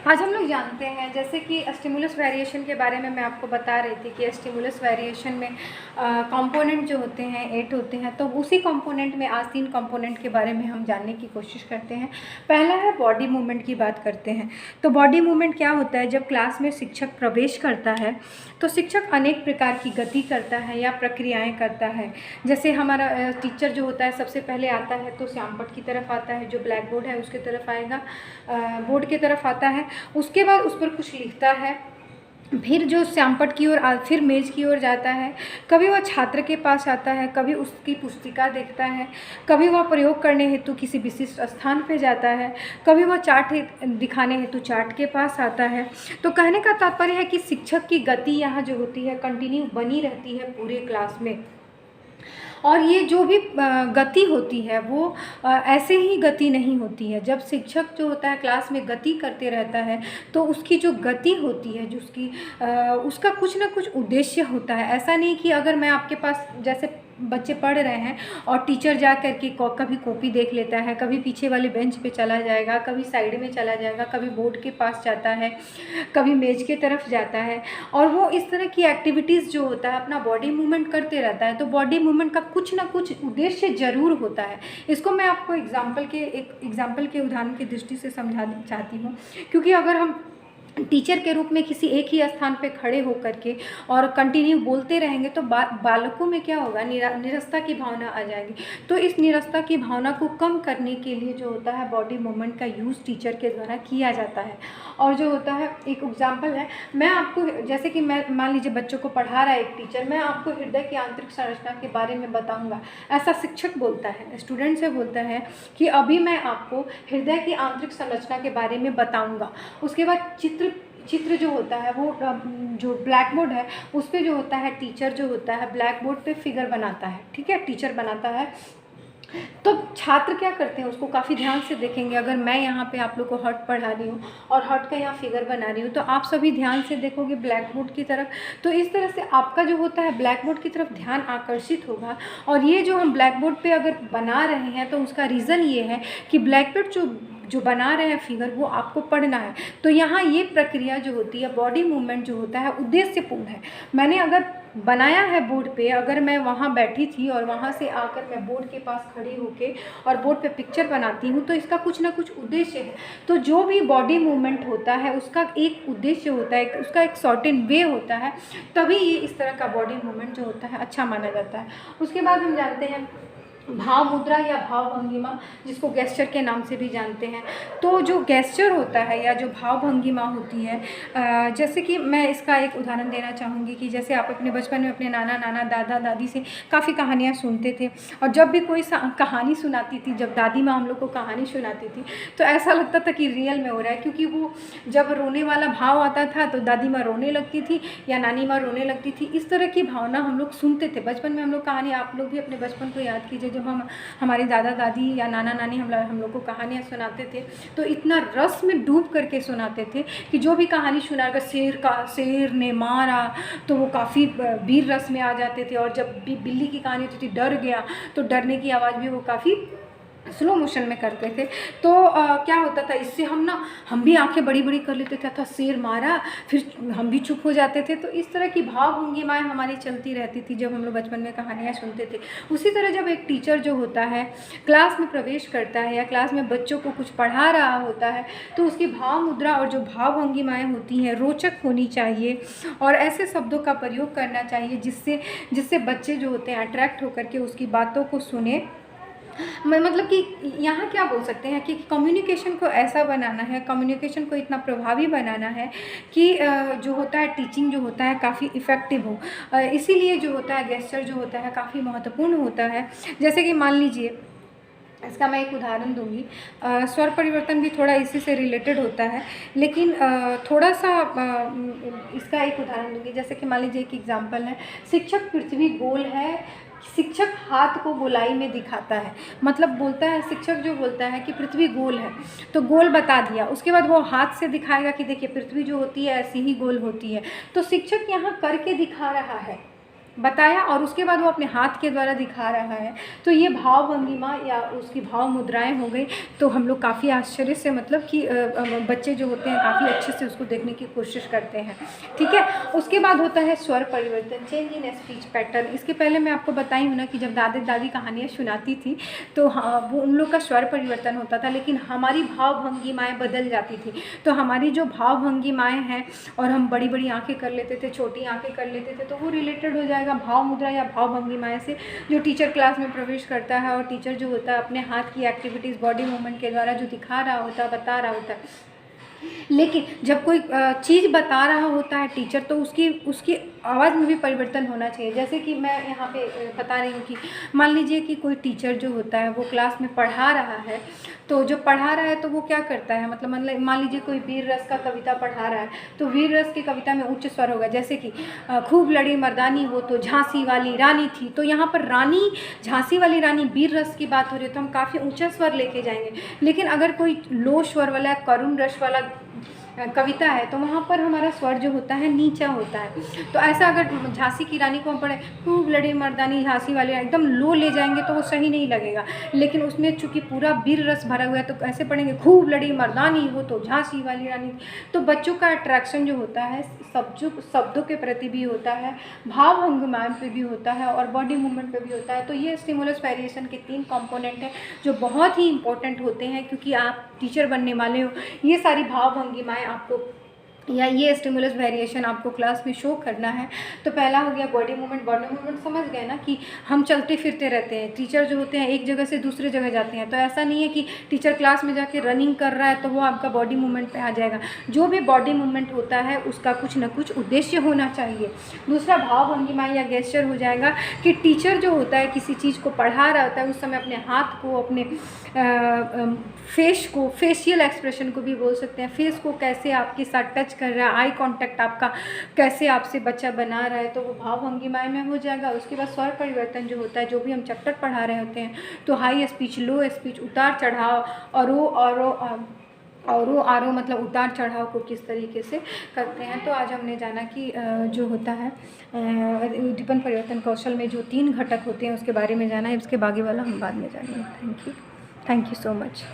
आज हम लोग जानते हैं जैसे कि स्टिमुलस वेरिएशन के बारे में मैं आपको बता रही थी कि स्टिमुलस वेरिएशन में कंपोनेंट जो होते हैं 8 होते हैं। तो उसी कंपोनेंट में आज 3 कंपोनेंट के बारे में हम जानने की कोशिश करते हैं। पहला है बॉडी मूवमेंट की बात करते हैं। तो बॉडी मूवमेंट क्या होता है? जब क्लास में शिक्षक प्रवेश करता है तो शिक्षक अनेक प्रकार की गति करता है या प्रक्रियाएँ करता है। जैसे हमारा टीचर जो होता है सबसे पहले आता है तो श्यामपट्ट की तरफ आता है, जो ब्लैक बोर्ड है उसकी तरफ आएगा, बोर्ड की तरफ आता है, उसके बाद उस पर कुछ लिखता है, फिर जो श्यामपट्ट की ओर फिर मेज़ की ओर जाता है। कभी वह छात्र के पास आता है, कभी उसकी पुस्तिका देखता है, कभी वह प्रयोग करने हेतु किसी विशिष्ट स्थान पे जाता है, कभी वह चार्ट दिखाने हेतु चार्ट के पास आता है। तो कहने का तात्पर्य है कि शिक्षक की गति यहाँ जो होती है कंटिन्यू बनी रहती है पूरे क्लास में। और ये जो भी गति होती है वो ऐसे ही गति नहीं होती है। जब शिक्षक जो होता है क्लास में गति करते रहता है तो उसकी जो गति होती है, जो उसका कुछ ना कुछ उद्देश्य होता है। ऐसा नहीं कि अगर मैं आपके पास, जैसे बच्चे पढ़ रहे हैं और टीचर जा कर के कभी कॉपी देख लेता है, कभी पीछे वाले बेंच पे चला जाएगा, कभी साइड में चला जाएगा, कभी बोर्ड के पास जाता है, कभी मेज के तरफ जाता है, और वो इस तरह की एक्टिविटीज़ जो होता है अपना बॉडी मूवमेंट करते रहता है। तो बॉडी मूवमेंट का कुछ ना कुछ उद्देश्य ज़रूर होता है। इसको मैं आपको एक एग्जाम्पल के उदाहरण की दृष्टि से समझाना चाहती हूँ, क्योंकि अगर हम टीचर के रूप में किसी एक ही स्थान पे खड़े होकर के और कंटिन्यू बोलते रहेंगे तो बालकों में क्या होगा, निरस्ता की भावना आ जाएगी। तो इस निरस्ता की भावना को कम करने के लिए जो होता है बॉडी मूवमेंट का यूज़ टीचर के द्वारा किया जाता है। और जो होता है एक एग्जाम्पल है, मैं आपको, जैसे कि मैं मान लीजिए बच्चों को पढ़ा रहा है एक टीचर, मैं आपको हृदय की आंतरिक संरचना के बारे में बताऊँगा। ऐसा शिक्षक बोलता है, स्टूडेंट से बोलता है कि अभी मैं आपको हृदय की आंतरिक संरचना के बारे में बताऊँगा। उसके बाद चित्र जो होता है वो जो ब्लैक बोर्ड है उस पर जो होता है टीचर जो होता है ब्लैक बोर्ड पे फिगर बनाता है, ठीक है, टीचर बनाता है। तो छात्र क्या करते हैं, उसको काफ़ी ध्यान से देखेंगे। अगर मैं यहाँ पे आप लोग को हर्ट पढ़ा रही हूँ और हर्ट का यहाँ फिगर बना रही हूँ तो आप सभी ध्यान से देखोगे ब्लैक बोर्ड की तरफ। तो इस तरह से आपका जो होता है ब्लैक बोर्ड की तरफ ध्यान आकर्षित होगा। और ये जो हम ब्लैक बोर्ड पे अगर बना रहे हैं तो उसका रीज़न ये है कि ब्लैक बोर्ड जो बना रहे हैं फिगर वो आपको पढ़ना है। तो यहाँ ये प्रक्रिया जो होती है बॉडी मूवमेंट जो होता है उद्देश्यपूर्ण है। मैंने अगर बनाया है बोर्ड पे, अगर मैं वहाँ बैठी थी और वहाँ से आकर मैं बोर्ड के पास खड़ी होके और बोर्ड पे पिक्चर बनाती हूँ तो इसका कुछ ना कुछ उद्देश्य है। तो जो भी बॉडी मूवमेंट होता है उसका एक उद्देश्य होता है, उसका एक सर्टेन वे होता है, तभी ये इस तरह का बॉडी मूवमेंट जो होता है अच्छा माना जाता है। उसके बाद हम जानते हैं भाव मुद्रा या भाव भंगिमा, जिसको गेस्चर के नाम से भी जानते हैं। तो जो गेस्चर होता है या जो भाव भंगिमा होती है, जैसे कि मैं इसका एक उदाहरण देना चाहूँगी कि जैसे आप अपने बचपन में अपने नाना दादा दादी से काफ़ी कहानियाँ सुनते थे, और जब भी कोई कहानी सुनाती थी, जब दादी माँ हम लोग को कहानी सुनाती थी तो ऐसा लगता था कि रियल में हो रहा है, क्योंकि वो जब रोने वाला भाव आता था तो दादी माँ रोने लगती थी या नानी माँ रोने लगती थी। इस तरह की भावना हम लोग सुनते थे बचपन में। हम लोग कहानी, आप लोग भी अपने बचपन को याद कीजिए, जब हमारे दादा दादी या नाना नानी हम लोग को कहानियाँ सुनाते थे तो इतना रस में डूब करके सुनाते थे कि जो भी कहानी सुनाकर शेर ने मारा तो वो काफ़ी वीर रस में आ जाते थे, और जब भी बिल्ली की कहानी होती थी डर गया तो डरने की आवाज़ भी वो काफ़ी स्लो मोशन में करते थे। तो क्या होता था, इससे हम भी आंखें बड़ी बड़ी कर लेते थे, था शेर मारा, फिर हम भी चुप हो जाते थे। तो इस तरह की भाव भंगिमाएँ हमारी चलती रहती थी जब हम लोग बचपन में कहानियाँ सुनते थे। उसी तरह जब एक टीचर जो होता है क्लास में प्रवेश करता है या क्लास में बच्चों को कुछ पढ़ा रहा होता है तो उसकी भाव मुद्रा और जो भाव भंगिमाएँ होती हैं रोचक होनी चाहिए, और ऐसे शब्दों का प्रयोग करना चाहिए जिससे बच्चे जो होते हैं अट्रैक्ट होकर के उसकी बातों को सुने। मतलब कि यहाँ क्या बोल सकते हैं कि कम्युनिकेशन को ऐसा बनाना है, कम्युनिकेशन को इतना प्रभावी बनाना है कि जो होता है टीचिंग जो होता है काफ़ी इफ़ेक्टिव हो। इसीलिए जो होता है गेस्चर जो होता है काफ़ी महत्वपूर्ण होता है। जैसे कि मान लीजिए, इसका मैं एक उदाहरण दूंगी, स्वर परिवर्तन भी थोड़ा इसी से रिलेटेड होता है, लेकिन थोड़ा सा इसका एक उदाहरण दूंगी। जैसे कि मान लीजिए एक एग्जांपल है, शिक्षक पृथ्वी गोल है, शिक्षक हाथ को गोलाई में दिखाता है, मतलब बोलता है, शिक्षक जो बोलता है कि पृथ्वी गोल है तो गोल बता दिया, उसके बाद वो हाथ से दिखाएगा कि देखिए पृथ्वी जो होती है ऐसी ही गोल होती है। तो शिक्षक यहाँ करके दिखा रहा है, बताया और उसके बाद वो अपने हाथ के द्वारा दिखा रहा है, तो ये भाव भंगिमा या उसकी भाव मुद्राएं हो गई। तो हम लोग काफ़ी आश्चर्य से मतलब कि बच्चे जो होते हैं काफ़ी अच्छे से उसको देखने की कोशिश करते हैं, ठीक है। उसके बाद होता है स्वर परिवर्तन, चेंज इन स्पीच पैटर्न। इसके पहले मैं आपको बताई हूँ ना कि जब दादी दादी कहानियाँ सुनाती थी तो हाँ, वो उन लोग का स्वर परिवर्तन होता था, लेकिन हमारी भाव भंगिमाएँ बदल जाती थी। तो हमारी जो भाव भंगिमाएँ हैं, और हम बड़ी बड़ी आँखें कर लेते थे, छोटी आँखें कर लेते थे, तो वो रिलेटेड हो जाएगा भाव मुद्रा या भाव भंगिमाएँ से। जो टीचर क्लास में प्रवेश करता है और टीचर जो होता है अपने हाथ की एक्टिविटीज़ बॉडी मूवमेंट के द्वारा जो दिखा रहा होता है, बता रहा होता है, लेकिन जब कोई चीज़ बता रहा होता है टीचर, तो उसकी उसकी आवाज़ में भी परिवर्तन होना चाहिए। जैसे कि मैं यहाँ पे बता रही हूँ कि मान लीजिए कि कोई टीचर जो होता है वो क्लास में पढ़ा रहा है, तो जो पढ़ा रहा है तो वो क्या करता है, मतलब मान लीजिए कोई वीर रस का कविता पढ़ा रहा है, तो वीर रस की कविता में उच्च स्वर होगा। जैसे कि खूब लड़ी मर्दानी वो तो झांसी वाली रानी थी, तो यहाँ पर रानी, झांसी वाली रानी, वीर रस की बात हो रही है, तो हम काफ़ी ऊंचा स्वर लेके जाएंगे। लेकिन अगर कोई लो स्वर वाला करुण रस वाला कविता है, तो वहाँ पर हमारा स्वर जो होता है नीचा होता है। तो ऐसा अगर झांसी की रानी को हम पढ़े खूब लड़ी मर्दानी झांसी वाली, एकदम लो ले जाएंगे तो वो सही नहीं लगेगा। लेकिन उसमें चूंकि पूरा वीर रस भरा हुआ है, तो कैसे पढ़ेंगे, खूब लड़ी मर्दानी वो तो झांसी वाली रानी। तो बच्चों का अट्रैक्शन जो होता है शब्दों के प्रति भी होता है, भाव भंगिमाओं पे भी होता है, और बॉडी मूवमेंट पे भी होता है। तो ये स्टिमुलस वेरिएशन के 3 कंपोनेंट हैं जो बहुत ही इंपॉर्टेंट होते हैं, क्योंकि आप टीचर बनने वाले हो। ये सारी भाव भंगिमाएँ आपको या ये स्टिमुलस वेरिएशन आपको क्लास में शो करना है। तो पहला हो गया बॉडी मूवमेंट। बॉडी मूवमेंट समझ गए ना कि हम चलते फिरते रहते हैं। टीचर जो होते हैं एक जगह से दूसरे जगह जाते हैं, तो ऐसा नहीं है कि टीचर क्लास में जाके रनिंग कर रहा है तो वो आपका बॉडी मूवमेंट पे आ जाएगा। जो भी बॉडी मूवमेंट होता है उसका कुछ ना कुछ उद्देश्य होना चाहिए। दूसरा भाव भंगिमा या गेस्चर हो जाएगा कि टीचर जो होता है किसी चीज़ को पढ़ा रहा होता है, उस समय अपने हाथ को, अपने फेस को, फेशियल एक्सप्रेशन को भी बोल सकते हैं, फेस को कैसे आपके साथ टच कर रहा है, आई कांटेक्ट आपका कैसे आपसे बच्चा बना रहा है, तो वो भाव भंगिमाएँ में हो जाएगा। उसके बाद स्वर परिवर्तन जो होता है, जो भी हम चैप्टर पढ़ा रहे होते हैं, तो हाई स्पीच, लो स्पीच, उतार चढ़ाव, और आरो मतलब उतार चढ़ाव को किस तरीके से करते हैं। तो आज हमने जाना कि जो होता है उद्दीपन परिवर्तन कौशल में जो 3 घटक होते हैं उसके बारे में जाना है। इसके बाकी वाला हम बाद में जानेंगे। Thank you so much.